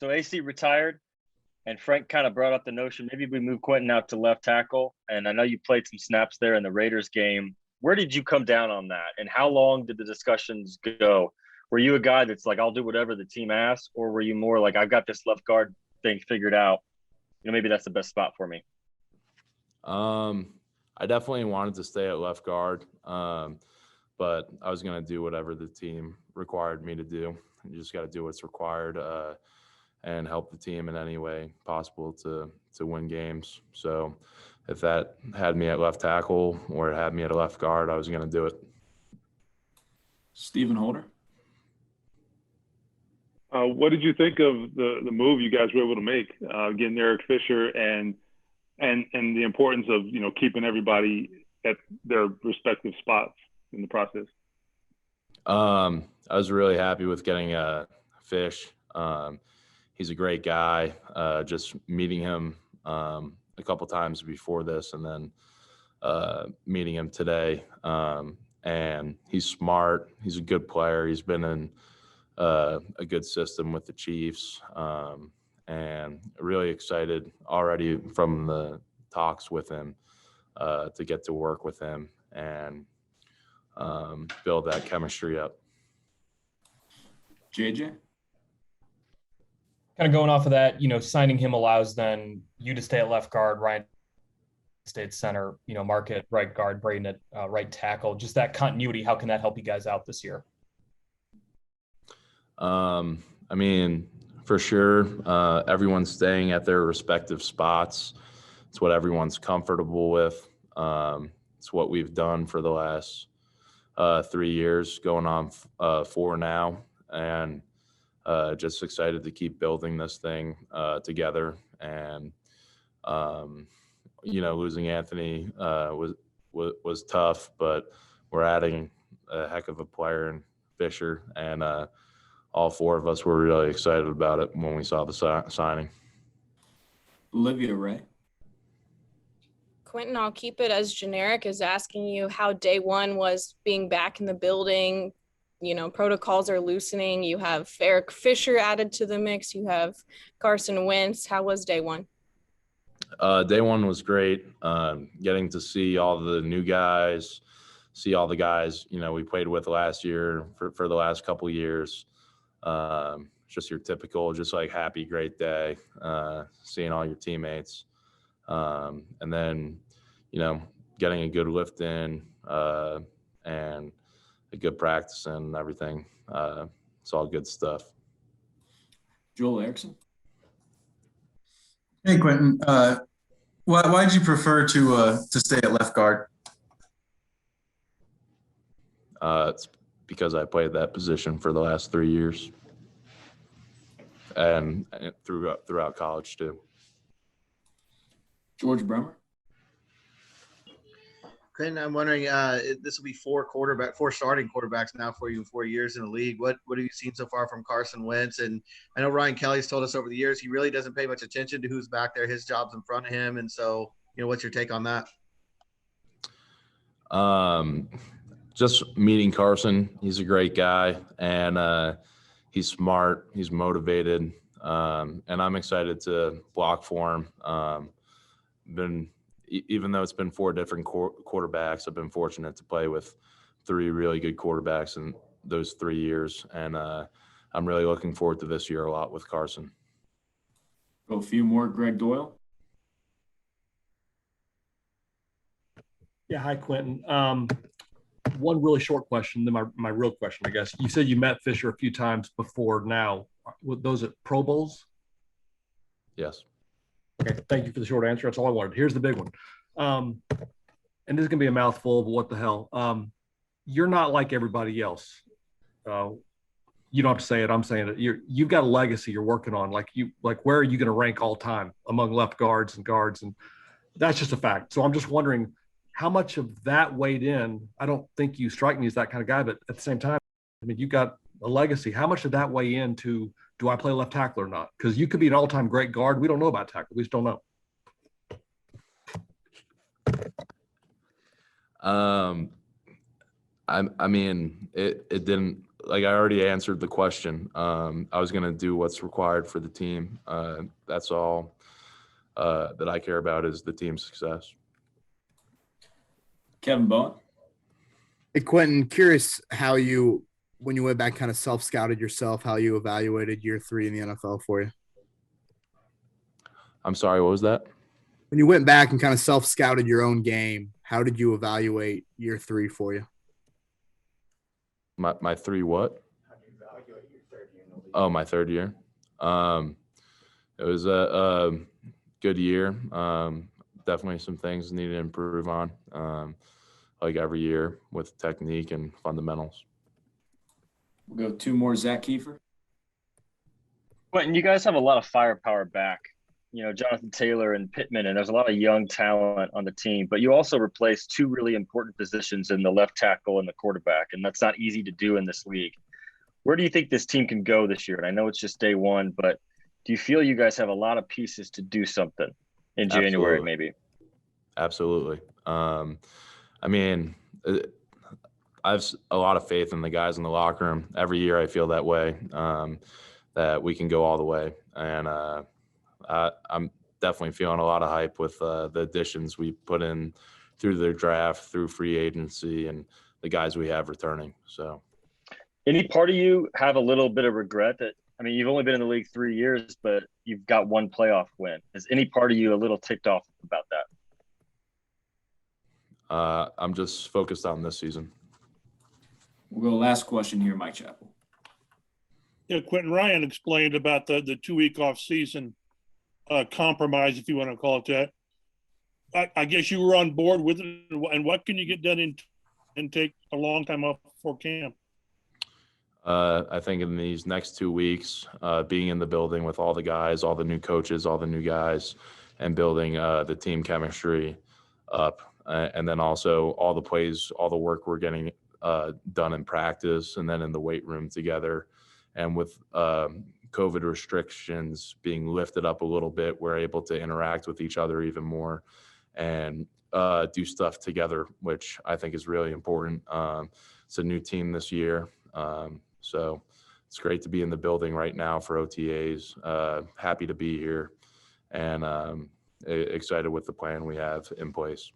So AC retired, and Frank kind of brought up the notion maybe we move Quenton out to left tackle. And I know you played some snaps there in the Raiders game. Where did you come down on that? And how long did the discussions go? Were you a guy that's like, I'll do whatever the team asks? Or were you more like, I've got this left guard thing figured out? Maybe that's the best spot for me. I definitely wanted to stay at left guard, but I was going to do whatever the team required me to do. You just got to do what's required and help the team in any way possible to win games. So if that had me at left tackle or it had me at a left guard, I was going to do it. Stephen Holder. What did you think of the move you guys were able to make, getting Eric Fisher and the importance of, keeping everybody at their respective spots in the process? I was really happy with getting Fish. He's a great guy. Just meeting him a couple times before this and then meeting him today. And he's smart. He's a good player. He's been in a good system with the Chiefs. And really excited already from the talks with him to get to work with him and build that chemistry up. JJ? Kind of going off of that, signing him allows then you to stay at left guard, Ryan stay at center, Mark at right guard, Braden at right tackle. Just that continuity, how can that help you guys out this year? For sure, everyone's staying at their respective spots. It's what everyone's comfortable with. It's what we've done for the last 3 years, going on 4 now, and just excited to keep building this thing together. And losing Anthony was tough, but we're adding a heck of a player in Fisher, and all 4 of us were really excited about it when we saw the signing. Olivia Ray. Quenton, I'll keep it as generic as asking you how day one was being back in the building. Protocols are loosening. You have Eric Fisher added to the mix. You have Carson Wentz. How was day one? Day one was great. Getting to see all the new guys, see all the guys, we played with last year for the last couple of years. Just your typical, just like happy, great day, seeing all your teammates. And then, getting a good lift in and a good practice and everything. It's all good stuff. Joel Erickson. Hey, Quenton. Why did you prefer to stay at left guard? It's because I played that position for the last 3 years and throughout college too. George Bremer. Quenton, I'm wondering, this will be 4 starting quarterbacks now for you in 4 years in the league. What have you seen so far from Carson Wentz? And I know Ryan Kelly's told us over the years he really doesn't pay much attention to who's back there. His job's in front of him. And so, what's your take on that? Just meeting Carson. He's a great guy, and he's smart. He's motivated, and I'm excited to block for him. Even though it's been 4 different quarterbacks, I've been fortunate to play with 3 really good quarterbacks in those 3 years, and I'm really looking forward to this year a lot with Carson. Go a few more. Greg Doyle. Yeah, hi, Quenton. One really short question, then my real question, I guess. You said you met Fisher a few times before now. Were those at Pro Bowls? Yes. Okay, thank you for the short answer. That's all I wanted. Here's the big one. And this is going to be a mouthful, but what the hell? You're not like everybody else. You don't have to say it. I'm saying it. You've got a legacy you're working on. Where are you going to rank all time among left guards? And that's just a fact. So I'm just wondering how much of that weighed in. I don't think you strike me as that kind of guy, but at the same time, you've got a legacy. How much did that weigh into, do I play left tackle or not? Because you could be an all-time great guard. We don't know about tackle. We just don't know. It didn't like I already answered the question. I was going to do what's required for the team. That's all that I care about is the team's success. Kevin Bowen. Hey, Quenton, curious how you, when you went back, kind of self-scouted yourself, how you evaluated year 3 in the NFL for you. I'm sorry, what was that? When you went back and kind of self-scouted your own game, how did you evaluate year 3 for you? My 3 what? How do you evaluate your 3rd year in the league? Oh, my 3rd year. It was a good year. Definitely some things needed to improve on, like every year with technique and fundamentals. We'll go 2 more. Zach Kiefer. Quenton, you guys have a lot of firepower back. You know, Jonathan Taylor and Pittman, and there's a lot of young talent on the team. But you also replaced 2 really important positions in the left tackle and the quarterback, and that's not easy to do in this league. Where do you think this team can go this year? And I know it's just day 1, but do you feel you guys have a lot of pieces to do something in January, Absolutely. maybe? Absolutely. I mean, I have a lot of faith in the guys in the locker room. Every year I feel that way, that we can go all the way. And I'm definitely feeling a lot of hype with the additions we put in through the draft, through free agency, and the guys we have returning. So, any part of you have a little bit of regret that, I mean, you've only been in the league 3 years, but you've got 1 playoff win. Is any part of you a little ticked off about that? I'm just focused on this season. We'll go last question here, Mike Chappell. Yeah, Quenton, Ryan explained about the 2-week off season compromise, if you want to call it that. I guess you were on board with it. And what can you get done and take a long time off before camp? I think in these next 2 weeks, being in the building with all the guys, all the new coaches, all the new guys, and building the team chemistry up. And then also all the plays, all the work we're getting done in practice and then in the weight room together. And with COVID restrictions being lifted up a little bit, we're able to interact with each other even more and do stuff together, which I think is really important. It's a new team this year. So it's great to be in the building right now for OTAs. Happy to be here and excited with the plan we have in place.